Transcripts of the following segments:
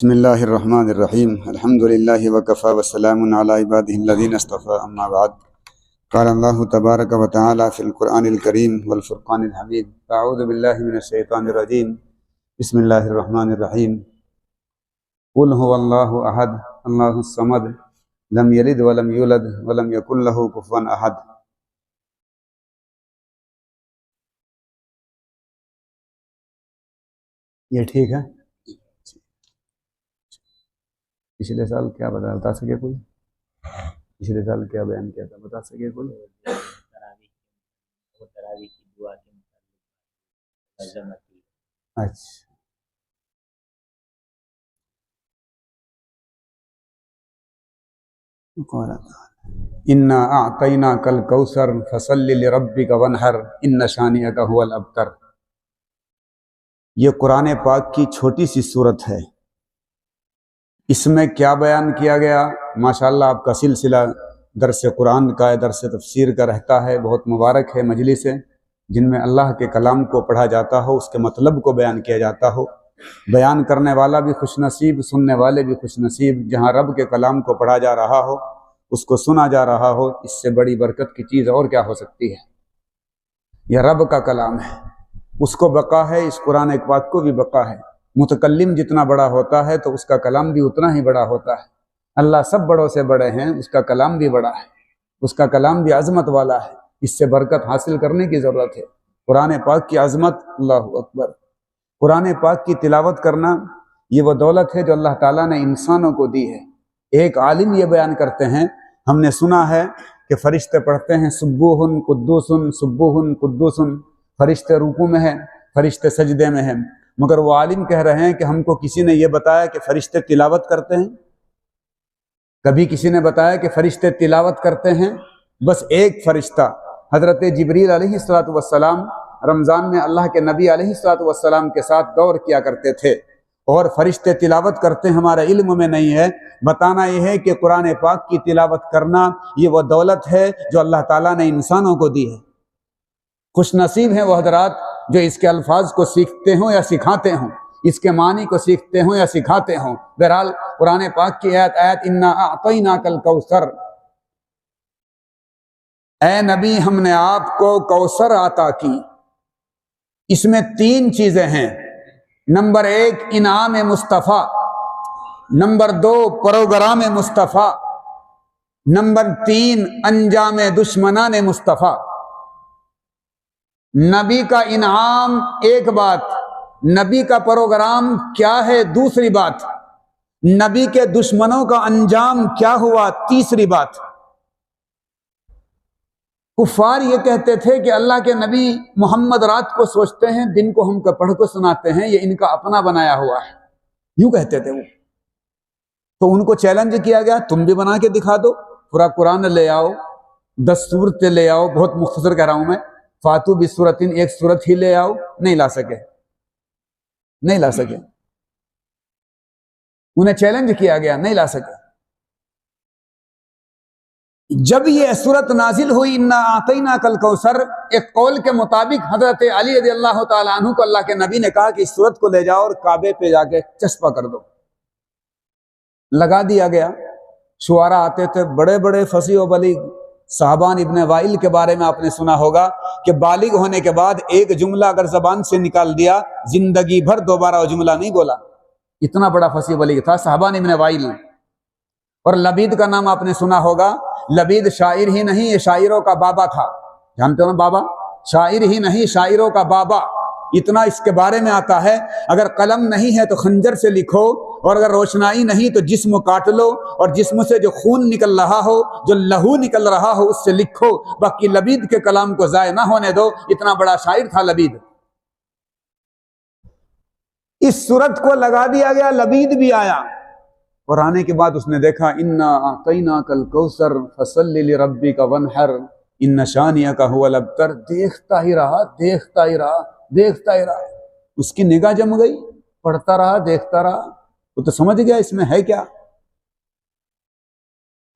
بسم اللہ الرحمن الرحیم الحمد للہ وکفی وسلام علی عبادہ الذین اصطفی اما بعد قال اللہ تبارک و تعالی فی القرآن الکریم والفرقان الحمید اعوذ باللہ من الشیطان الرجیم بسم اللہ الرحمن الرحیم قل هو اللہ احد اللہ الصمد لم یلد ولم یولد ولم یکن لہ کفوا احد۔ یہ ٹھیک ہے؟ پچھلے سال کیا بتا سکے کوئی؟ پچھلے سال کیا بیان کیا تھا بتا سکے کوئی؟ اچھا، انا اعطیناک الکوثر فصل لربک وانحر ان شانئک هو الابتر۔ یہ قرآن پاک کی چھوٹی سی سورت ہے، اس میں کیا بیان کیا گیا؟ ماشاءاللہ آپ کا سلسلہ درس قرآن کا درس تفسیر کا رہتا ہے، بہت مبارک ہے مجلسیں جن میں اللہ کے کلام کو پڑھا جاتا ہو، اس کے مطلب کو بیان کیا جاتا ہو، بیان کرنے والا بھی خوش نصیب، سننے والے بھی خوش نصیب۔ جہاں رب کے کلام کو پڑھا جا رہا ہو، اس کو سنا جا رہا ہو، اس سے بڑی برکت کی چیز اور کیا ہو سکتی ہے؟ یہ رب کا کلام ہے، اس کو بقا ہے، اس قرآن پاک کو بھی بقا ہے۔ متکلم جتنا بڑا ہوتا ہے تو اس کا کلام بھی اتنا ہی بڑا ہوتا ہے۔ اللہ سب بڑوں سے بڑے ہیں، اس کا کلام بھی بڑا ہے، اس کا کلام بھی عظمت والا ہے، اس سے برکت حاصل کرنے کی ضرورت ہے۔ قرآن پاک کی عظمت، اللہ اکبر۔ قرآن پاک کی تلاوت کرنا یہ وہ دولت ہے جو اللہ تعالیٰ نے انسانوں کو دی ہے۔ ایک عالم یہ بیان کرتے ہیں، ہم نے سنا ہے کہ فرشتے پڑھتے ہیں سبوح قدوس سبوح قدوس، فرشتے رکوع میں ہیں، فرشتے سجدے میں ہیں، مگر وہ عالم کہہ رہے ہیں کہ ہم کو کسی نے یہ بتایا کہ فرشتے تلاوت کرتے ہیں؟ کبھی کسی نے بتایا کہ فرشتے تلاوت کرتے ہیں؟ بس ایک فرشتہ حضرت جبریل علیہ السلام رمضان میں اللہ کے نبی علیہ السلام کے ساتھ دور کیا کرتے تھے، اور فرشتے تلاوت کرتے ہمارے علم میں نہیں ہے۔ بتانا یہ ہے کہ قرآن پاک کی تلاوت کرنا یہ وہ دولت ہے جو اللہ تعالیٰ نے انسانوں کو دی ہے۔ خوش نصیب ہیں وہ حضرات جو اس کے الفاظ کو سیکھتے ہوں یا سکھاتے ہوں، اس کے معنی کو سیکھتے ہوں یا سکھاتے ہوں۔ بہرحال قرآن پاک کی آیت انا اعطیناک الکوثر، اے نبی ہم نے آپ کو کوثر عطا کی۔ اس میں تین چیزیں ہیں، نمبر ایک انعام مصطفیٰ، نمبر دو پروگرام مصطفیٰ، نمبر تین انجام دشمنان مصطفیٰ۔ نبی کا انعام ایک بات، نبی کا پروگرام کیا ہے دوسری بات، نبی کے دشمنوں کا انجام کیا ہوا تیسری بات۔ کفار یہ کہتے تھے کہ اللہ کے نبی محمد رات کو سوچتے ہیں، دن کو ہم کو پڑھ کو سناتے ہیں، یہ ان کا اپنا بنایا ہوا ہے، یوں کہتے تھے وہ۔ تو ان کو چیلنج کیا گیا، تم بھی بنا کے دکھا دو، پورا قرآن لے آؤ، 10 صورتیں لے آؤ، بہت مختصر کہہ رہا ہوں میں، فاتو بسورتن، ایک صورت ہی لے آؤ۔ نہیں لا سکے، نہیں لا سکے، انہیں چیلنج کیا گیا، نہیں لا سکے۔ جب یہ صورت نازل ہوئی انا اعطیناک الکوثر، ایک قول کے مطابق حضرت علی رضی اللہ تعالیٰ عنہ کو اللہ کے نبی نے کہا کہ اس صورت کو لے جاؤ اور کعبے پہ جا کے چسپا کر دو، لگا دیا گیا۔ شعراء آتے تھے بڑے بڑے فصیح و بلیغ، صحابان ابن وائل کے بارے میں آپ نے سنا ہوگا کہ بالغ ہونے کے بعد ایک جملہ اگر زبان سے نکال دیا زندگی بھر دوبارہ وہ جملہ نہیں بولا، اتنا بڑا فصیح بلیغ تھا صحابان ابن وائل۔ اور لبید کا نام آپ نے سنا ہوگا، لبید شاعر ہی نہیں، یہ شاعروں کا بابا تھا، جانتے ہو نا بابا؟ شاعر ہی نہیں، شاعروں کا بابا، اتنا اس کے بارے میں آتا ہے۔ اگر قلم نہیں ہے تو خنجر سے لکھو، اور اگر روشنائی نہیں تو جسم کاٹ لو، اور جسم سے جو خون نکل رہا ہو، جو لہو نکل رہا ہو، اس سے لکھو، باقی لبید کے کلام کو ضائع نہ ہونے دو۔ اتنا بڑا شاعر تھا لبید۔ اس صورت کو لگا دیا گیا، لبید بھی آیا، اور آنے کے بعد اس نے دیکھا انا اعطیناک الکوثر فصل لربک وانحر ان شانئک هو الابتر۔ دیکھتا ہی رہا، دیکھتا ہی رہا، دیکھتا ہی رہا، اس کی نگاہ جم گئی، پڑھتا رہا، دیکھتا رہا، وہ تو سمجھ گیا اس میں ہے کیا۔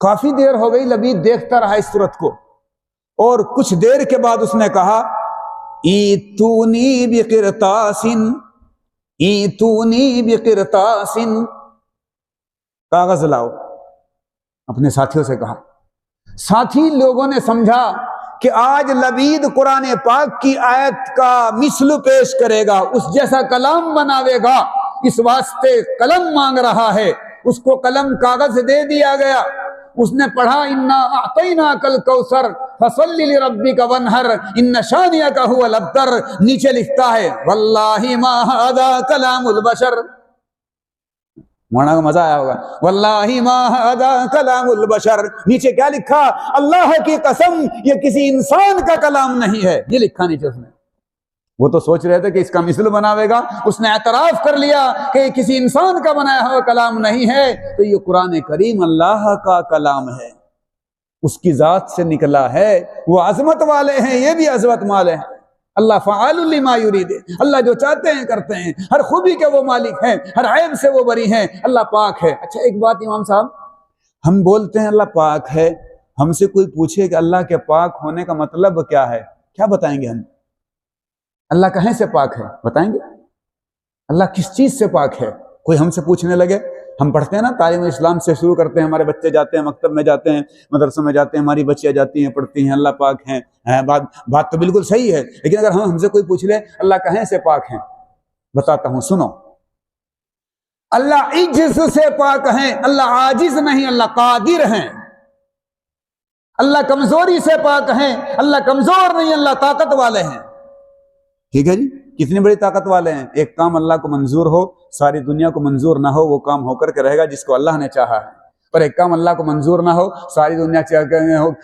کافی دیر ہو گئی، لبید دیکھتا رہا اس صورت کو، اور کچھ دیر کے بعد اس نے کہا ایتونی بقرطاس ایتونی بقرطاس کاغذ لاؤ، اپنے ساتھیوں سے کہا۔ ساتھی لوگوں نے سمجھا کہ آج لبید قرآن پاک کی آیت کا مثل پیش کرے گا، اس جیسا کلام بناوے گا، اس واسطے قلم مانگ رہا ہے۔ اس کو قلم کاغذ دے دیا گیا، اس نے پڑھا انا اعطیناک الکوثر فصل لربک وانحر ان شانئک ھو الابتر۔ نیچے لکھتا ہے واللہ ما ھذا کلام البشر، مولانا کو مزہ آیا ہوگا، واللہ ما ھذا کلام البشر۔ نیچے کیا لکھا؟ اللہ کی قسم یہ کسی انسان کا کلام نہیں ہے، یہ لکھا نیچے اس نے۔ وہ تو سوچ رہے تھے کہ اس کا مثل بناوے گا، اس نے اعتراف کر لیا کہ یہ کسی انسان کا بنایا ہوا کلام نہیں ہے، تو یہ قرآن کریم اللہ کا کلام ہے، اس کی ذات سے نکلا ہے۔ وہ عظمت والے ہیں، یہ بھی عظمت والے ہیں۔ اللہ فعال لما یرید، اللہ جو چاہتے ہیں کرتے ہیں، ہر خوبی کے وہ مالک ہیں، ہر عیب سے وہ بری ہیں، اللہ پاک ہے۔ اچھا ایک بات امام صاحب، ہم بولتے ہیں اللہ پاک ہے، ہم سے کوئی پوچھے کہ اللہ کے پاک ہونے کا مطلب کیا ہے، کیا بتائیں گے ہم؟ اللہ کہیں سے پاک ہے بتائیں گے؟ اللہ کس چیز سے پاک ہے؟ کوئی ہم سے پوچھنے لگے، ہم پڑھتے ہیں نا تعلیم اسلام سے شروع کرتے ہیں، ہمارے بچے جاتے ہیں مکتب میں جاتے ہیں، مدرسوں میں جاتے ہیں، ہماری بچیاں جاتی ہیں پڑھتی ہیں اللہ پاک ہیں۔ بات تو بالکل صحیح ہے، لیکن اگر ہم سے کوئی پوچھ لے اللہ کہیں سے پاک ہیں، بتاتا ہوں سنو۔ اللہ عجز سے پاک ہیں، اللہ عاجز نہیں، اللہ قادر ہیں۔ اللہ کمزوری سے پاک ہیں، اللہ کمزور نہیں، اللہ طاقت والے ہیں۔ ٹھیک ہے جی، کتنی بڑی طاقت والے ہیں۔ ایک کام اللہ کو منظور ہو، ساری دنیا کو منظور نہ ہو، وہ کام ہو کر کے رہے گا جس کو اللہ نے چاہا ہے، اور ایک کام اللہ کو منظور نہ ہو، ساری دنیا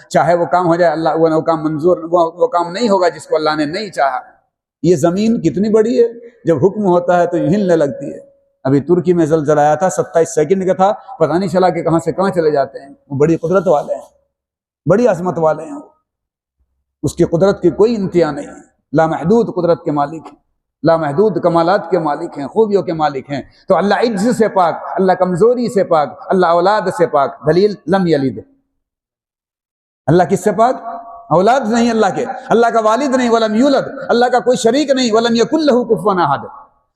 چاہے وہ کام ہو جائے، اللہ وہ کام منظور وہ کام نہیں ہوگا جس کو اللہ نے نہیں چاہا۔ یہ زمین کتنی بڑی ہے، جب حکم ہوتا ہے تو ہلنے لگتی ہے۔ ابھی ترکی میں زلزلہ آیا تھا، 27 سیکنڈ کا تھا، پتہ نہیں چلا کہ کہاں سے کہاں چلے جاتے ہیں۔ وہ بڑی قدرت والے ہیں، بڑی عظمت والے ہیں، اس کی قدرت کی کوئی انتہا نہیں ہے، لامحدود قدرت کے مالک ہیں، لامحدود کمالات کے مالک ہیں، خوبیوں کے مالک ہیں۔ تو اللہ عجز سے پاک، اللہ کمزوری سے پاک، اللہ اولاد سے پاک۔ دلیل لم یلد، اللہ کس سے پاک؟ اولاد نہیں اللہ کے، اللہ کا والد نہیں، ولم یولد، اللہ کا کوئی شریک نہیں، ولم یکن لہ کفوا احد،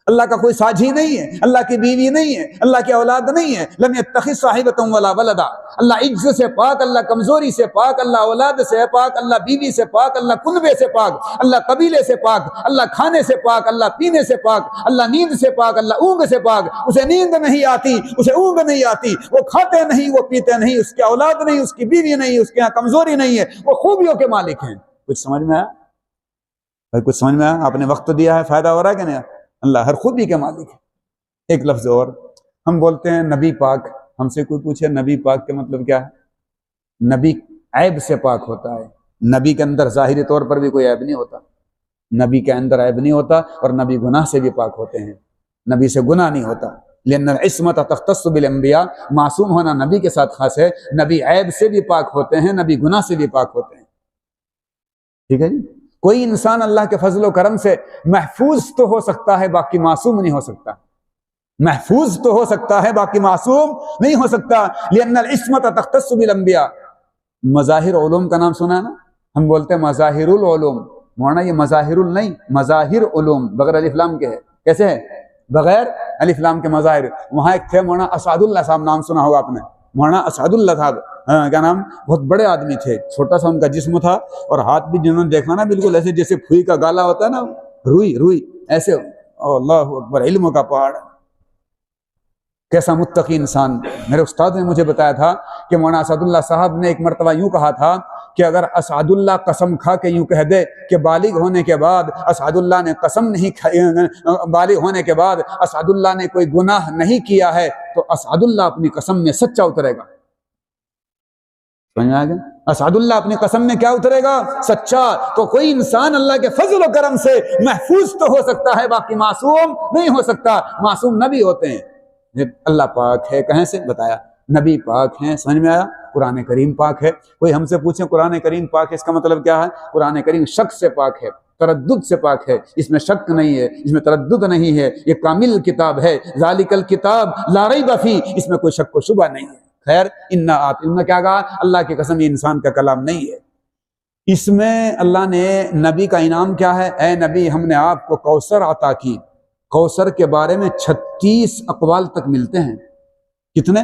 اللہ کا کوئی ساجھی نہیں ہے، اللہ کی بیوی نہیں ہے، اللہ کی اولاد نہیں ہے، لم یتخذ صاحبۃ ولا ولدا۔ اللہ عجز سے پاک، اللہ کمزوری سے پاک، اللہ اولاد سے پاک، اللہ بیوی سے پاک، اللہ کنبے سے پاک، اللہ قبیلے سے پاک، اللہ کھانے سے پاک، اللہ پینے سے پاک، اللہ نیند سے پاک، اللہ اونگ سے پاک۔ اسے نیند نہیں آتی، اسے اونگ نہیں آتی، وہ کھاتے نہیں، وہ پیتے نہیں، اس کی اولاد نہیں، اس کی بیوی نہیں، اس کے یہاں کمزوری نہیں ہے، وہ خوبیوں کے مالک ہیں۔ کچھ سمجھ میں آیا بھائی؟ کچھ سمجھ میں آیا؟ آپ نے وقت دیا ہے، فائدہ ہو رہا ہے کہ نہیں؟ اللہ ہر خوبی کے مالک ہے۔ ایک لفظ اور، ہم بولتے ہیں نبی پاک، ہم سے کوئی پوچھے نبی پاک کے مطلب کیا ہے؟ نبی عیب سے پاک ہوتا ہے، نبی کے اندر ظاہری طور پر بھی کوئی عیب نہیں ہوتا، نبی کے اندر عیب نہیں ہوتا، اور نبی گناہ سے بھی پاک ہوتے ہیں، نبی سے گناہ نہیں ہوتا۔ لأن العصمۃ تختص بالانبیاء، معصوم ہونا نبی کے ساتھ خاص ہے، نبی عیب سے بھی پاک ہوتے ہیں، نبی گناہ سے بھی پاک ہوتے ہیں۔ ٹھیک ہے جی، کوئی انسان اللہ کے فضل و کرم سے محفوظ تو ہو سکتا ہے، باقی معصوم نہیں ہو سکتا، محفوظ تو ہو سکتا ہے، باقی معصوم نہیں ہو سکتا۔ لأن العصمۃ تختص بالانبیاء۔ مظاہر علوم کا نام سنا ہے نا؟ ہم بولتے ہیں مظاہر العلوم، مولانا یہ مظاہر نہیں، مظاہر علوم بغیر الف لام کے ہے۔ کیسے ہے؟ بغیر الف لام کے مظاہر۔ وہاں ایک تھے مولانا اسعد اللہ صاحب، نام سنا ہوگا آپ نے، مولانا اسعد اللہ صاحب، کیا نام، بہت بڑے آدمی تھے، چھوٹا سا ان کا جسم تھا، اور ہاتھ بھی جنہوں نے دیکھا نا بالکل ایسے جیسے پھوئی کا گالا ہوتا ہے نا، روئی ایسے، اللہ اکبر، علم کا پہاڑ، کیسا متقی انسان۔ میرے استاد نے مجھے بتایا تھا کہ مولانا اسعد اللہ صاحب نے ایک مرتبہ یوں کہا تھا کہ اگر اسعد اللہ قسم کھا کے یوں کہہ دے کہ بالغ ہونے کے بعد اسعد اللہ نے قسم نہیں کھائی، بالغ ہونے کے بعد اسعد اللہ نے کوئی گناہ نہیں کیا ہے، تو اسعد اللہ اپنی قسم میں سچا اترے گا۔ سمجھ میں آ گیا؟ اسعد اللہ اپنی قسم میں کیا اترے گا؟ سچا۔ تو کوئی انسان اللہ کے فضل و کرم سے محفوظ تو ہو سکتا ہے، باقی معصوم نہیں ہو سکتا۔ معصوم نبی ہوتے ہیں، اللہ پاک ہے، کہیں سے بتایا؟ نبی پاک ہیں۔ سمجھ میں آیا؟ قرآن کریم پاک ہے۔ کوئی ہم سے پوچھیں قرآن کریم پاک ہے، اس کا مطلب کیا ہے؟ قرآن کریم شک سے پاک ہے، تردد سے پاک ہے، اس میں شک نہیں ہے، اس میں تردد نہیں ہے، یہ کامل کتاب ہے۔ ذالک الکتاب لا ریب فیہ، اس میں کوئی شک و شبہ نہیں ہے۔ خیر، انہوں نے کیا کہا؟ اللہ کی قسم یہ انسان کا کلام نہیں ہے۔ اس میں اللہ نے نبی کا انعام کیا ہے؟ اے نبی، ہم نے آپ کو کوثر عطا کی۔ کوثر کے بارے میں 36 اقوال تک ملتے ہیں۔ کتنے؟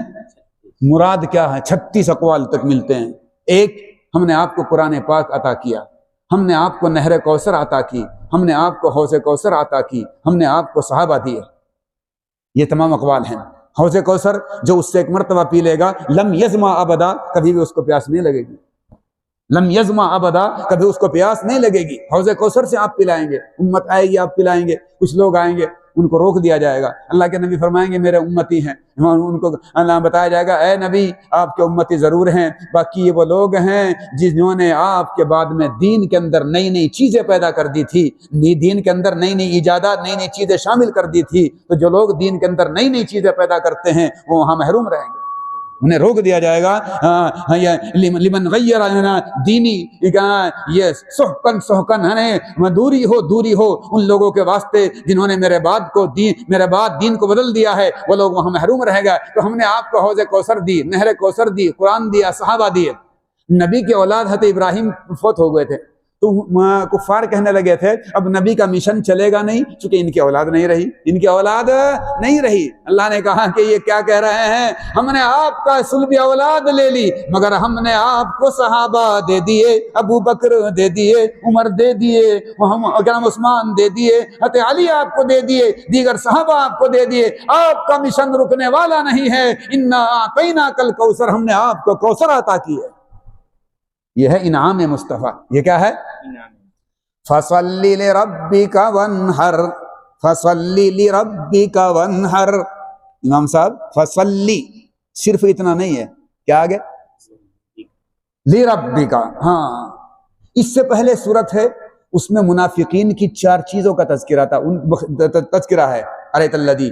مراد کیا ہے؟ 36 اقوال تک ملتے ہیں۔ ایک، ہم نے آپ کو قرآن پاک عطا کیا، ہم نے آپ کو نہر کوثر عطا کی، ہم نے آپ کو حوض کوثر عطا کی، ہم نے آپ کو صحابہ دیے۔ یہ تمام اقوال ہیں۔ حوض کوثر جو اس سے ایک مرتبہ پی لے گا لم یظما ابدا، کبھی بھی اس کو پیاس نہیں لگے گی۔ لم یظما ابدا، کبھی اس کو پیاس نہیں لگے گی۔ حوض کوثر سے آپ پلائیں گے، امت آئے گی آپ پلائیں گے، کچھ لوگ آئیں گے ان کو روک دیا جائے گا۔ اللہ کے نبی فرمائیں گے میرے امتی ہیں، ان کو اللہ بتایا جائے گا اے نبی آپ کے امتی ضرور ہیں، باقی یہ وہ لوگ ہیں جنہوں نے آپ کے بعد میں دین کے اندر نئی نئی چیزیں پیدا کر دی تھی، دین کے اندر نئی نئی ایجادات، نئی نئی چیزیں شامل کر دی تھی۔ تو جو لوگ دین کے اندر نئی نئی چیزیں پیدا کرتے ہیں وہ وہاں محروم رہیں گے، انہیں روک دیا جائے گا۔ لمن غیر دینی، یہ سحقن ہے، دوری ہو ان لوگوں کے واسطے جنہوں نے میرے بعد دین کو بدل دیا ہے، وہ لوگ وہاں محروم رہ گئے۔ تو ہم نے آپ کو حوض کوثر دی، نہر کوثر دی، قرآن دیا، صحابہ دیے۔ نبی کے اولاد حضرت ابراہیم فوت ہو گئے تھے تو کفار کہنے لگے تھے اب نبی کا مشن چلے گا نہیں، چونکہ ان کی اولاد نہیں رہی، ان کی اولاد نہیں رہی۔ اللہ نے کہا کہ یہ کیا کہہ رہے ہیں، ہم نے آپ کا سلبی اولاد لے لی مگر ہم نے آپ کو صحابہ دے دیے، ابو بکر دے دیے، عمر دے دیے، عثمان دے دیے، حضرت علی آپ کو دے دیے، دیگر صحابہ آپ کو دے دیے۔ آپ کا مشن رکنے والا نہیں ہے۔ انا اعطیناک الکوثر، ہم نے آپ کو کوثر عطا کی ہے۔ یہ ہے انعام مصطفیٰ۔ یہ کیا ہے؟ فَصَلِّ لِرَبِّكَ وَانْحَرْ، فَصَلِّ لِرَبِّكَ وَانْحَرْ۔ امام صاحب فَصَلِّ صرف اتنا نہیں ہے، کیا آگے؟ لِرَبِّكَ، ہاں اس سے پہلے صورت ہے اس میں منافقین کی 4 چیزوں کا تذکرہ تھا، تذکرہ ہے۔ ارایت الذی،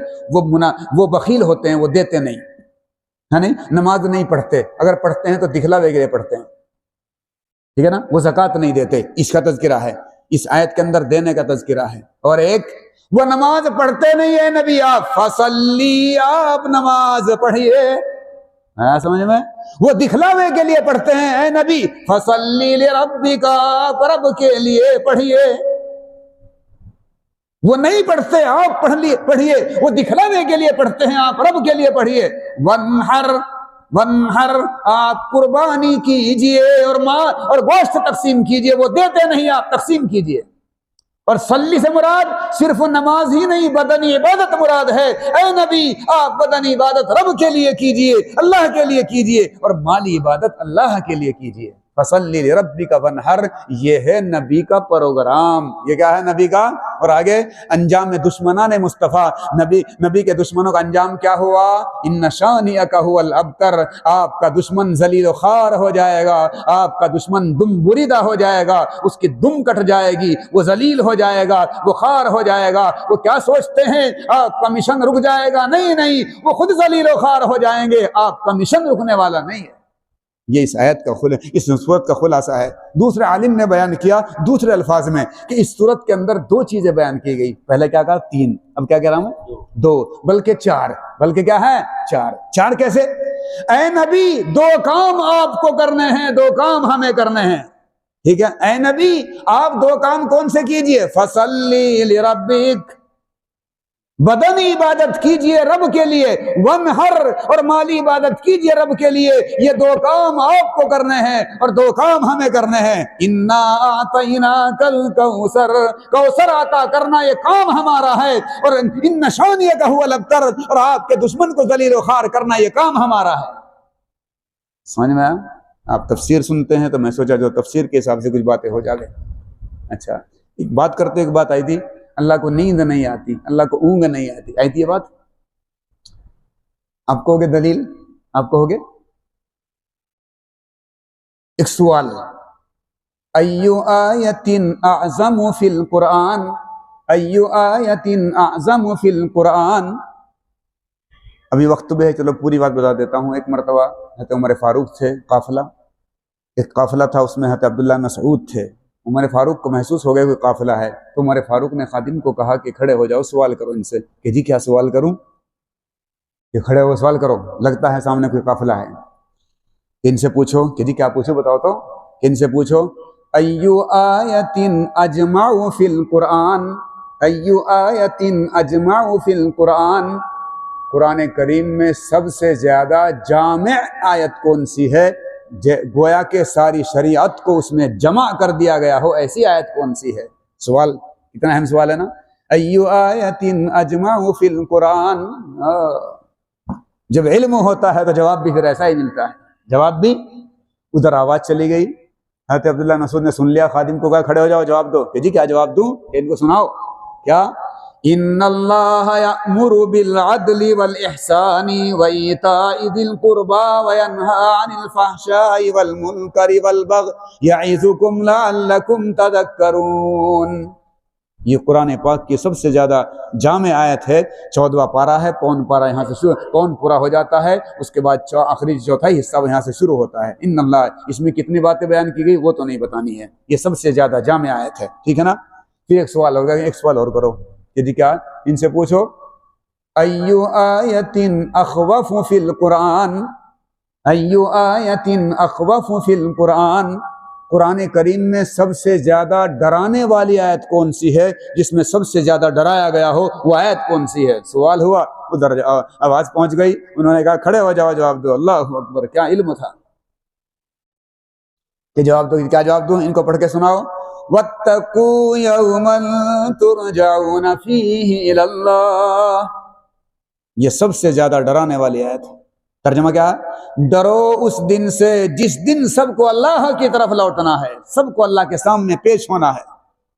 وہ بخیل ہوتے ہیں، وہ دیتے نہیں ہے، نہیں نماز نہیں پڑھتے، اگر پڑھتے ہیں تو دکھلاوے کے لیے پڑھتے ہیں، ٹھیک ہے نا، وہ زکوٰۃ نہیں دیتے، اس کا تذکرہ ہے۔ اس آیت کے اندر دینے کا تذکرہ ہے۔ اور ایک، وہ نماز پڑھتے نہیں ہے نبی آپ، فصلی، آپ نماز پڑھیے، سمجھ میں؟ وہ دکھلاوے کے لیے پڑھتے ہیں، اے نبی فصلی لربک، آپ رب کے لیے پڑھیے۔ وہ نہیں پڑھتے، آپ پڑھیے، وہ دکھلاوے کے لیے پڑھتے ہیں، آپ رب کے لیے پڑھیے۔ ونحر، آپ قربانی کیجئے اور گوشت تقسیم کیجئے، وہ دیتے نہیں، آپ تقسیم کیجئے۔ اور صلی سے مراد صرف نماز ہی نہیں، بدنی عبادت مراد ہے۔ اے نبی آپ بدنی عبادت رب کے لیے کیجئے، اللہ کے لیے کیجئے، اور مالی عبادت اللہ کے لیے کیجئے۔ فصلی لربک وانحر، یہ ہے نبی کا پروگرام۔ یہ کیا ہے نبی کا؟ اور آگے انجام دشمنان مصطفیٰ، نبی کے دشمنوں کا انجام کیا ہوا؟ ان شانئک هو الابتر، آپ کا دشمن ذلیل و خوار ہو جائے گا، آپ کا دشمن دم بریدہ ہو جائے گا، اس کی دم کٹ جائے گی، وہ ذلیل ہو جائے گا، وہ خوار ہو جائے گا۔ وہ کیا سوچتے ہیں آپ کا مشن رک جائے گا؟ نہیں، وہ خود ذلیل و خوار ہو جائیں گے، آپ کا مشن رکنے والا نہیں ہے۔ یہ اس آیت کا اس صورت کا خلاصہ ہے۔ دوسرے عالم نے بیان کیا دوسرے الفاظ میں کہ اس صورت کے اندر 2 چیزیں بیان کی گئی۔ پہلے کیا کہا؟ 3، اب کیا کہہ رہا ہوں؟ 2، بلکہ 4، بلکہ کیا ہے؟ 4 کیسے؟ اے نبی 2 کام آپ کو کرنے ہیں، 2 کام ہمیں کرنے ہیں، ٹھیک ہے؟ اے نبی آپ 2 کام کون سے کیجئے؟ فصلی لربک، بدنی عبادت کیجئے رب کے لیے، ونحر، اور مالی عبادت کیجئے رب کے لیے۔ یہ 2 کام آپ کو کرنے ہیں اور 2 کام ہمیں کرنے ہیں۔ انا اعطیناک الکوثر، کوثر عطا کرنا یہ کام ہمارا ہے، اور ان شانئک هو الابتر، اور آپ کے دشمن کو ذلیل و خوار کرنا یہ کام ہمارا ہے۔ سمجھ میں آیا؟ آپ تفسیر سنتے ہیں تو میں سوچا جو تفسیر کے حساب سے کچھ باتیں ہو جائے۔ اچھا، ایک بات کرتے ایک بات آئی تھی، اللہ کو نیند نہیں آتی، اللہ کو اونگ نہیں آتی، آئی تھی یہ بات؟ آپ کہو گے دلیل؟ آپ کہو گے؟ ایک سوال، ایو آیت اعظم فی القرآن، ایو آیت اعظم فی القرآن۔ ابھی وقت بھی ہے، چلو پوری بات بتا دیتا ہوں۔ ایک مرتبہ حضرت عمر فاروق تھے، ایک قافلہ تھا، اس میں حضرت عبداللہ مسعود تھے۔ عمر فاروق کو محسوس ہو گیا کوئی قافلہ ہے، تو عمر فاروق نے خادم کو کہا کہ کھڑے ہو جاؤ، سوال کرو ان سے۔ کہ جی کیا سوال کروں؟ کہ کھڑے ہو سوال کرو، لگتا ہے سامنے کوئی قافلہ ہے۔ ان سے پوچھو۔ کہ جی کیا پوچھو بتاؤ تو؟ ان سے پوچھو ایو آیت اجمع فی القرآن، ایو آیت اجمع فی القرآن۔ قرآن کریم میں سب سے زیادہ جامع آیت کون سی ہے؟ گویا کہ ساری شریعت کو اس میں جمع کر دیا گیا ہو ایسی آیت کون سی ہے؟ سوال اتنا اہم سوال ہے نا. ایو آیت اجمع فی القرآن. جب علم ہوتا ہے تو جواب بھی پھر ایسا ہی ملتا ہے. جواب بھی ادھر آواز چلی گئی. حضرت عبداللہ مسعود نے سن لیا، خادم کو کہا کھڑے ہو جاؤ جواب دو. کہ جی کیا جواب دوں؟ ان کو سناؤ. کیا؟ ان اللہ یأمر بالعدل والاحسان وایتاء ذی القربى وینہی عن الفحشاء والمنکر والبغی یعظکم لعلکم تذکرون. یہ قرآن پاک کی سب سے زیادہ جامع آیت ہے. 14واں پارہ ہے. پون پارہ یہاں سے شروع، پون پورا ہو جاتا ہے، اس کے بعد آخری چوتھائی حصہ یہاں سے شروع ہوتا ہے. ان اللہ، اس میں کتنی باتیں بیان کی گئی وہ تو نہیں بتانی ہے. یہ سب سے زیادہ جامع آیت ہے. ٹھیک ہے نا. پھر ایک سوال ہوگا، ایک سوال اور کرو کہ جی کیا؟ ان سے پوچھو ایو آیت اخوف فی القرآن، ایو آیت اخوف فی القرآن. قرآن کریم میں سب سے زیادہ ڈرانے والی آیت کون سی ہے؟ جس میں سب سے زیادہ ڈرایا گیا ہو وہ آیت کون سی ہے؟ سوال ہوا، ادھر آواز پہنچ گئی. انہوں نے کہا کھڑے ہو جاؤ جواب دو. اللہ اکبر، کیا علم تھا کہ جواب دو. کیا جواب دوں؟ ان کو پڑھ کے سناؤ. وَاتَّقُوا يَوْمًا تُرْجَعُونَ فِيهِ إِلَى اللَّهِ. یہ سب سے زیادہ ڈرانے والی آیت ہے. ترجمہ کیا ہے؟ ڈرو اس دن سے جس دن سب کو اللہ کی طرف لوٹنا ہے، سب کو اللہ کے سامنے پیش ہونا ہے.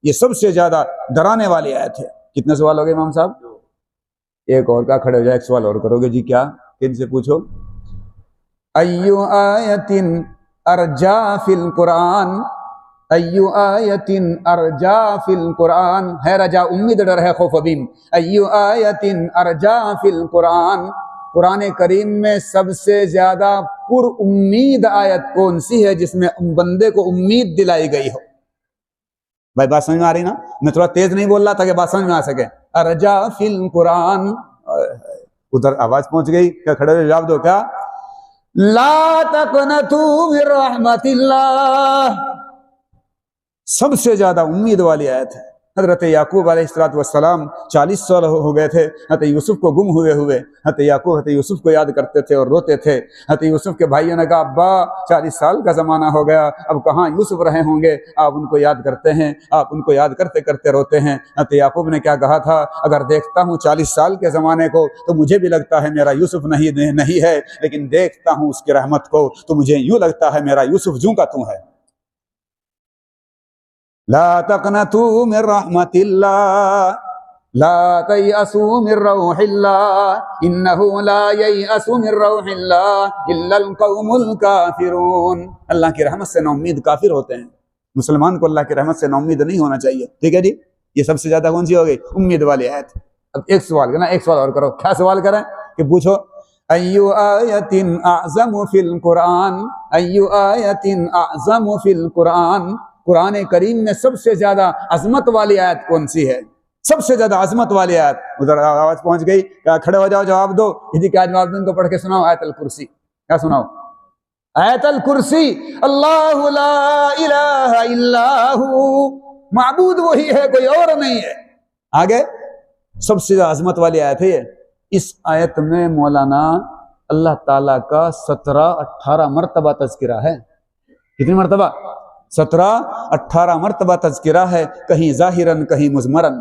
یہ سب سے زیادہ ڈرانے والی آیت ہے. کتنے سوال ہو گئے امام صاحب؟ ایک اور کا کھڑے ہو جائے. ایک سوال اور کرو گے. جی کیا؟ کن سے پوچھو. ایو آیت ارجا فی القرآن، ایو آیت ارجا فی القرآن. ہے رجا امید، ڈر ہے خوف بیم. ایو آیت ارجا فی القرآن. قرآن کریم میں سب سے زیادہ پر امید آیت کون سی ہے جس میں بندے کو امید دلائی گئی ہو؟ بھائی بات سمجھ میں آ رہی نا؟ میں تھوڑا تیز نہیں بول رہا تھا کہ بات سمجھ میں آ سکے. ارجا فی القرآن. ادھر آواز پہنچ گئی. کیا کھڑے ہو جواب دو. کیا؟ لا تقنطوا من رحمت اللہ. سب سے زیادہ امید والی آیت ہے. حضرت یعقوب علیہ السلام 40 سال ہو گئے تھے حضرت یوسف کو گم ہوئے. حضرت یعقوب حضرت یوسف کو یاد کرتے تھے اور روتے تھے. حضرت یوسف کے بھائیوں نے کہا ابا 40 سال کا زمانہ ہو گیا، اب کہاں یوسف رہے ہوں گے. آپ ان کو یاد کرتے ہیں، آپ ان کو یاد کرتے کرتے روتے ہیں. حضرت یعقوب نے کیا کہا تھا؟ اگر دیکھتا ہوں 40 سال کے زمانے کو تو مجھے بھی لگتا ہے میرا یوسف نہیں ہے، لیکن دیکھتا ہوں اس کی رحمت کو تو مجھے یوں لگتا ہے میرا یوسف جوں کا توں ہے. لا تقنطوا من رحمت اللہ، لا تيأسوا من روح اللہ، انه لا ييأس من روح اللہ الا القوم الكافرون. اللہ کی رحمت سے نا امید کافر ہوتے ہیں. مسلمان کو اللہ کی رحمت سے نا امید نہیں ہونا چاہیے. ٹھیک ہے جی. یہ سب سے زیادہ کون سی ہو گئی؟ امید والی آیت. اب ایک سوال کرنا، ایک سوال اور کرو. کیا سوال کریں کہ پوچھو ایو آیت اعظم فی القرآن، ایو آیت اعظم فی القرآن. قرآن کریم میں سب سے زیادہ عظمت والی آیت کون سی ہے؟ سب سے زیادہ عظمت والی آیت. ادھر آواز پہنچ گئی. کیا کھڑے ہو جاؤ جواب دو. کیا جواب دو؟ ان کو پڑھ کے سناؤ. آیت الکرسی. کیا سناؤ؟ آیت الکرسی. اللہ لا الہ الا ہو. معبود وہی ہے، کوئی اور نہیں ہے. آگے سب سے زیادہ عظمت والی آیت ہے یہ. اس آیت میں مولانا اللہ تعالیٰ کا 17-18 مرتبہ تذکرہ ہے. کتنی مرتبہ؟ 17-18 مرتبہ تذکرہ ہے. کہیں ظاہراً کہیں مضمراً،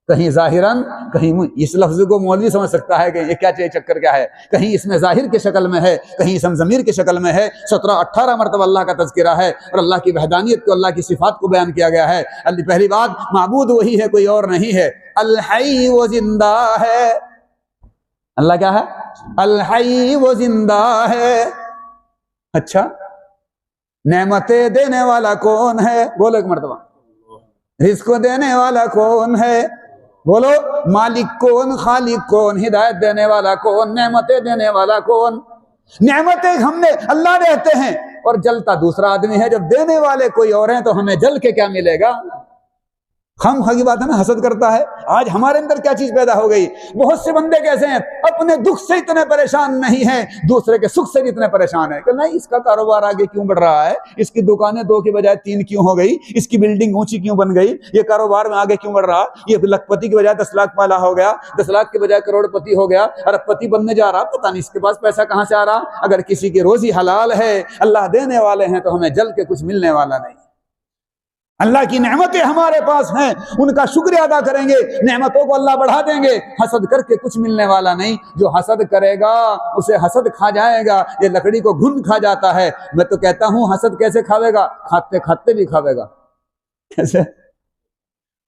کہیں ظاہراً کہیں اس لفظ کو مولوی سمجھ سکتا ہے کہ یہ کیا چکر کیا ہے. کہیں اس میں ظاہر کے شکل میں ہے، کہیں اسم ضمیر کے شکل میں ہے. 17-18 مرتبہ اللہ کا تذکرہ ہے اور اللہ کی وحدانیت کو، اللہ کی صفات کو بیان کیا گیا ہے. پہلی بات، معبود وہی ہے، کوئی اور نہیں ہے. الحی وہ زندہ ہے. اللہ کیا ہے؟ الحی وہ زندہ ہے. اچھا، نعمتیں دینے والا کون ہے؟ بولو ایک مرتبہ. رزق کو دینے والا کون ہے؟ بولو. مالک کون؟ خالق کون؟ ہدایت دینے والا کون؟ نعمتیں دینے والا کون؟ نعمتیں ہم نے اللہ دیتے ہیں اور جلتا دوسرا آدمی ہے. جب دینے والے کوئی اور ہیں تو ہمیں جل کے کیا ملے گا؟ خام خواہ کی بات ہے نا، حسد کرتا ہے۔ آج ہمارے اندر کیا چیز پیدا ہو گئی، بہت سے بندے کیسے ہیں اپنے دکھ سے اتنے پریشان نہیں ہیں، دوسرے کے سکھ سے بھی اتنے پریشان ہیں کہ نہیں اس کا کاروبار آگے کیوں بڑھ رہا ہے، اس کی دکانیں 2 کی بجائے 3 کیوں ہو گئی، اس کی بلڈنگ اونچی کیوں بن گئی، یہ کاروبار میں آگے کیوں بڑھ رہا، یہ لاکھ پتی کی بجائے 10 لاکھ والا ہو گیا، 10 لاکھ کی بجائے کروڑ پتی ہو گیا، ارب پتی بننے جا رہا، پتہ نہیں اس کے پاس پیسہ کہاں سے آ رہا۔ اگر کسی کی روزی حلال ہے، اللہ دینے والے ہیں، تو ہمیں جل کے کچھ ملنے والا نہیں۔ اللہ کی نعمتیں ہمارے پاس ہیں، ان کا شکریہ ادا کریں گے، نعمتوں کو اللہ بڑھا دیں گے۔ حسد کر کے کچھ ملنے والا نہیں، جو حسد کرے گا اسے حسد کھا جائے گا، یہ لکڑی کو گھن کھا جاتا ہے۔ میں تو کہتا ہوں حسد کیسے کھاوے گا، کھاتے کھاتے بھی کھاوے گا۔ کیسے؟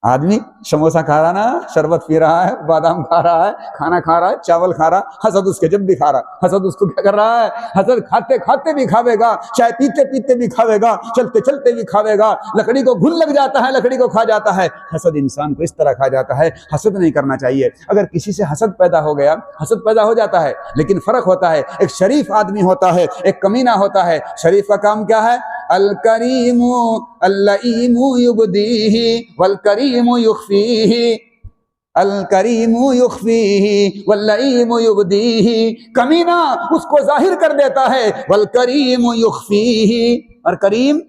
آدمی سموسا کھا رہا نا، شربت پی رہا ہے، بادام کھا رہا ہے، کھانا کھا رہا ہے، چاول کھا رہا ہے، حسد اس کے جب بھی کھا رہا، حسد اس کو کیا کر رہا ہے، حسد کھاتے کھاتے بھی کھاوے گا، چائے پیتے پیتے بھی کھاوے گا، چلتے چلتے بھی کھاوے گا، لکڑی کو گھن لگ جاتا ہے، لکڑی کو کھا جاتا ہے۔ حسد انسان کو اس طرح کھا جاتا ہے۔ حسد نہیں کرنا چاہیے۔ اگر کسی سے حسد پیدا ہو گیا، حسد پیدا ہو جاتا ہے، لیکن فرق ہوتا ہے، ایک شریف آدمی ہوتا ہے، ایک کمینہ ہوتا ہے۔ شریف کا کام کیا ہے؟ الکریم اللئیم یبدیہ والکریم یخفیہ، الکریم یخفیہ واللئیم یبدیہ، کمینہ اس کو ظاہر کر دیتا ہے، والکریم یخفیہ، اور کریم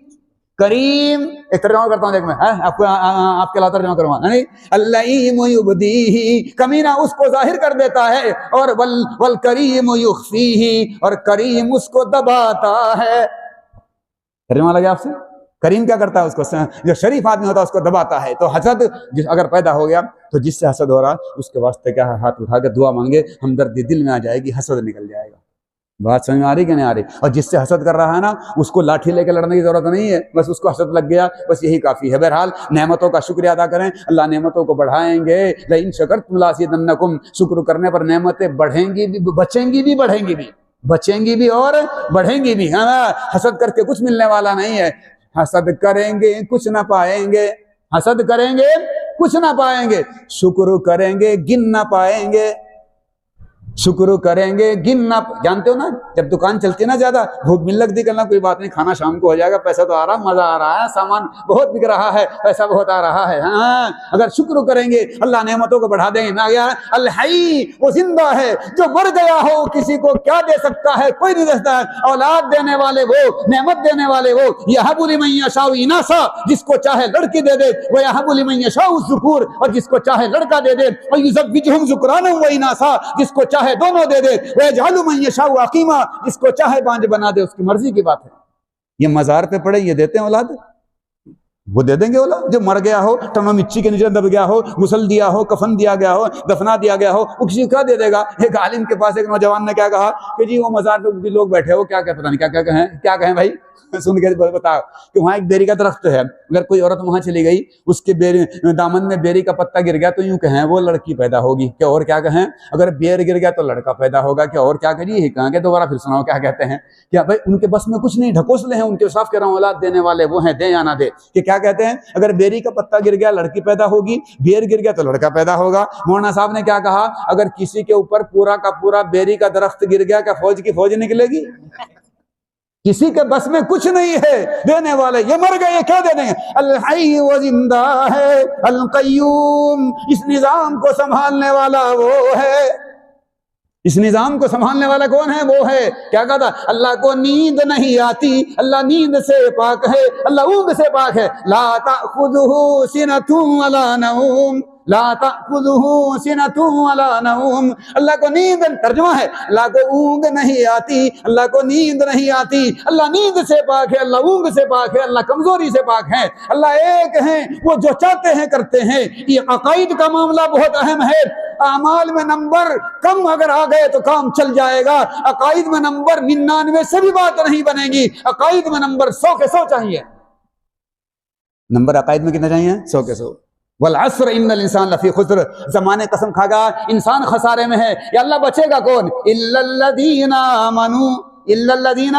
ایک ترجمہ کرتا ہوں، دیکھ میں آپ کے علاوہ ترجمہ کروں، اللئیم یبدیہ، کمینہ اس کو ظاہر کر دیتا ہے، اور والکریم یخفیہ، اور کریم اس کو دباتا ہے۔ ترجمہ لگا آپ سے؟ کریم کیا کرتا ہے؟ اس کو، جو شریف آدمی ہوتا ہے اس کو دباتا ہے۔ تو حسد اگر پیدا ہو گیا تو جس سے حسد ہو رہا اس کے واسطے کیا ہے، ہاتھ اٹھا کے دعا مانگے، ہمدردی دل میں آ جائے گی، حسد نکل جائے گا۔ بات سمجھ میں آ رہی کہ نہیں آ رہی؟ اور جس سے حسد کر رہا ہے نا، اس کو لاٹھی لے کے لڑنے کی ضرورت نہیں ہے، بس اس کو حسد لگ گیا، بس یہی کافی ہے۔ بہرحال نعمتوں کا شکریہ ادا کریں، اللہ نعمتوں کو بڑھائیں گے۔ لئن شکرتم لازیدنکم، شکر کرنے پر نعمتیں بڑھیں گی بھی، بچیں گی بھی، بڑھیں گی بھی، بچیں گی بھی اور بڑھیں گی بھی۔ ہاں، حسد کر کے کچھ ملنے والا نہیں ہے۔ حسد کریں گے کچھ نہ پائیں گے، حسد کریں گے کچھ نہ پائیں گے، شکر کریں گے گن نہ پائیں گے، شکر کریں گے گن نہ۔ جانتے ہو نا، جب دکان چلتی ہے نا زیادہ، بھوک مل لگتی، کرنا کوئی بات نہیں، کھانا شام کو ہو جائے گا، پیسہ تو آ رہا، مزہ آ رہا ہے، سامان بہت بک رہا ہے، پیسہ بہت آ رہا ہے۔ ہاں، اگر شکر کریں گے اللہ نعمتوں کو بڑھا دیں گے۔ نہ گیا الحی، وہ زندہ ہے، جو مر گیا ہو کسی کو کیا دے سکتا ہے؟ کوئی نہیں دے سکتا ہے۔ اولاد دینے والے وہ، نعمت دینے والے وہ، یہب لمن یشاء اناثا، جس کو چاہے لڑکی دے دے، وہ یہب لمن یشاء الذکور، اور جس کو چاہے لڑکا دے دے، ویزوجہم ذکرانا و اناثا، جس کو چاہے دونوں دے دے، وَيَجْعَلُ مَن يَشَاءُ عَقِيمًا، جس کو چاہے بانج بنا دے، اس کی مرضی کی بات ہے۔ یہ مزار پہ پڑے، یہ دیتے ہیں اولاد، وہ دے دیں گے اولاد۔ جو مر گیا ہو، ٹنو مچی کے نیچے دب گیا ہو، غسل دیا ہو، کفن دیا گیا ہو، دفنا دیا گیا ہو، وہ کسی کو کیا دے دے گا؟ ایک عالم کے پاس ایک نوجوان نے کیا کہا کہ جی وہ مزار پہ بھی لوگ بیٹھے ہو، کیا پتہ نہیں کیا کہیں بھائی، سن کے بتاؤ کہ وہاں ایک بیری کا درخت ہے، اگر کوئی عورت وہاں چلی گئی، اس کے دامن میں بیری کا پتا گر گیا، تو یوں کہیں وہ لڑکی پیدا ہوگی، کیا اور کیا کہیں؟ اگر بیر گر گیا تو لڑکا پیدا ہوگا، کیا اور کیا کہیں؟ یہی کہیں گے، دوبارہ پھر سناؤ کیا کہتے ہیں؟ کیا بھائی ان کے بس میں کچھ نہیں، ڈھکوسلے ہیں ان کے، صاف کہہ رہا ہوں، اولاد دینے والے وہ ہیں، دیں یا نہ دے۔ کہ کیا کہتے ہیں؟ اگر بیری کا پتا گر گیا لڑکی پیدا ہوگی، بیر گر گیا تو لڑکا پیدا ہوگا۔ مولانا صاحب نے کیا کہا؟ اگر کسی کے اوپر پورا کا پورا بیری کا درخت گر گیا، کیا فوج کی فوج نکلے گی؟ کسی کے بس میں کچھ نہیں ہے، دینے والے یہ مر گئے، یہ کیا دے دیں گے؟ الحی، وہ زندہ ہے، القیوم، اس نظام کو سنبھالنے والا وہ ہے۔ اس نظام کو سنبھالنے والا کون ہے؟ وہ ہے۔ کیا کہا تھا؟ اللہ کو نیند نہیں آتی، اللہ نیند سے پاک ہے، اللہ اونگ سے پاک ہے۔ لا تأخذہ سنۃ ولا نوم، لا تأخذہ سنۃ ولا نوم، اللہ کو نیند، ترجمہ ہے اللہ کو اونگ نہیں آتی، اللہ کو نیند نہیں آتی، اللہ نیند سے پاک ہے، اللہ اونگ سے پاک ہے، اللہ کمزوری سے پاک ہے، اللہ ایک ہیں، وہ جو چاہتے ہیں کرتے ہیں۔ یہ عقائد کا معاملہ بہت اہم ہے۔ اعمال میں نمبر کم اگر آ گئے تو کام چل جائے گا، عقائد میں نمبر 99 سے بھی بات نہیں بنے گی، عقائد میں نمبر 100 کے 100 چاہیے۔ نمبر عقائد میں کتنا چاہیے؟ 100 کے 100۔ والعصر ان الانسان لفی خسر، زمانے قسم کھا گا انسان خسارے میں ہے۔ یا اللہ بچے گا کون؟ الا الذین آمنوا، الا الذین،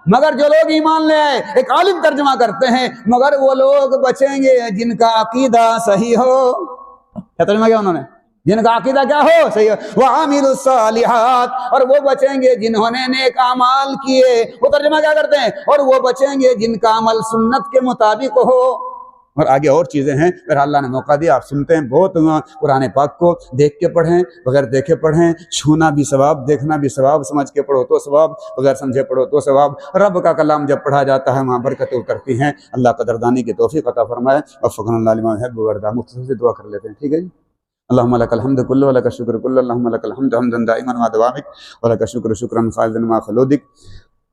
مگر جو لوگ ایمان لے آئے۔ ایک عالم ترجمہ کرتے ہیں مگر وہ لوگ بچیں گے جن کا عقیدہ صحیح ہو۔ کیا ترجمہ کیا انہوں نے؟ جن کا عقیدہ کیا ہو؟ صحیح ہو۔ وعاملوا الصالحات، اور وہ بچیں گے جنہوں نے نیک اعمال کیے۔ وہ ترجمہ کیا کرتے ہیں؟ اور وہ بچیں گے جن کا عمل سنت کے مطابق ہو۔ اور آگے اور چیزیں ہیں، اگر اللہ نے موقع دیا آپ سنتے ہیں، بہت قرآن پاک کو دیکھ کے پڑھیں، بغیر دیکھے پڑھیں، چھونا بھی ثواب، دیکھنا بھی ثواب، سمجھ کے پڑھو تو ثواب، بغیر سمجھے پڑھو تو ثواب۔ رب کا کلام جب پڑھا جاتا ہے وہاں برکتیں اترتی ہیں۔ اللہ قدردانی کی توفیق عطا فرمائے۔ وفقنا اللہ لما يحب ويرضى۔ مختصر سے دعا کر لیتے ہیں، ٹھیک ہے جی؟ اللهم لك الحمد كله ولك الشكر كله، اللهم لك الحمد حمدا دائما مع دوامك، ولك الشكر شكرا خالدا مع خلودك،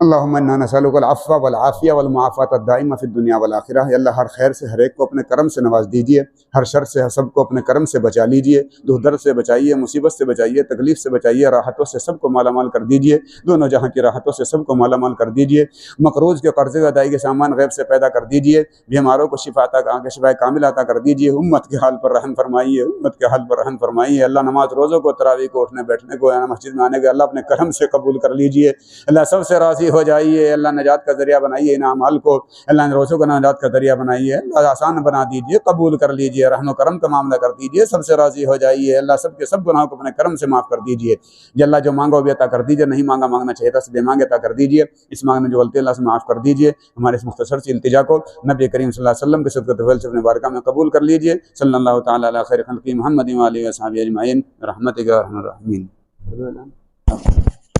اللهم انا نسألك العفو والعافیہ والمعافات الدائمہ فی الدنیا والآخرہ۔ یا اللہ ہر خیر سے ہر ایک کو اپنے کرم سے نواز دیجیے، ہر شر سے سب کو اپنے کرم سے بچا لیجیے، دکھ درد سے بچائیے، مصیبت سے بچائیے، تکلیف سے بچائیے، راحتوں سے سب کو مالا مال کر دیجیے، دونوں جہاں کی راحتوں سے سب کو مالا مال کر دیجیے، مقروض کے قرضے ادائی کے سامان غیب سے پیدا کر دیجیے، بیماروں کو شفا کامل عطا کر دیجیے، امت کے حال پر رحم فرمائیے، امت کے حال پر رحم فرمائیے۔ اللہ نماز روزوں کو، تراویح کو، اٹھنے بیٹھنے کو، مسجد میں آنے کے اللہ اپنے کرم سے قبول کر لیجیے، اللہ سب سے راضی ہو جائیے، اللہ نجات کا ذریعہ بنائیے ان اعمال کو، اللہ نے روزوں کو نجات کا ذریعہ بنائیے، اللہ آسان بنا دیجیے، قبول کر لیجیے، رحم و کرم کا معاملہ کر دیجیے، سب سے راضی ہو جائیے، اللہ سب کے سب گناہوں کو اپنے کرم سے معاف کر دیجیے، یا اللہ جو مانگو بھی عطا کر دیجیے، نہیں مانگا مانگنا چاہیے تھا اس لیے مانگے عطا کر دیجیے، اس مانگنے جو غلطی اللہ سے معاف کر دیجیے، ہمارے اس مختصر سی التجا کو نبی کریم صلی اللہ علیہ وسلم کے صدقۃ طفیل سے اپنے بارگاہ میں قبول کر لیجیے، صلی اللہ تعالی علی خیر خلق محمد و آلہ و صحبہ اجمعین برحمتک یا ارحم الراحمین۔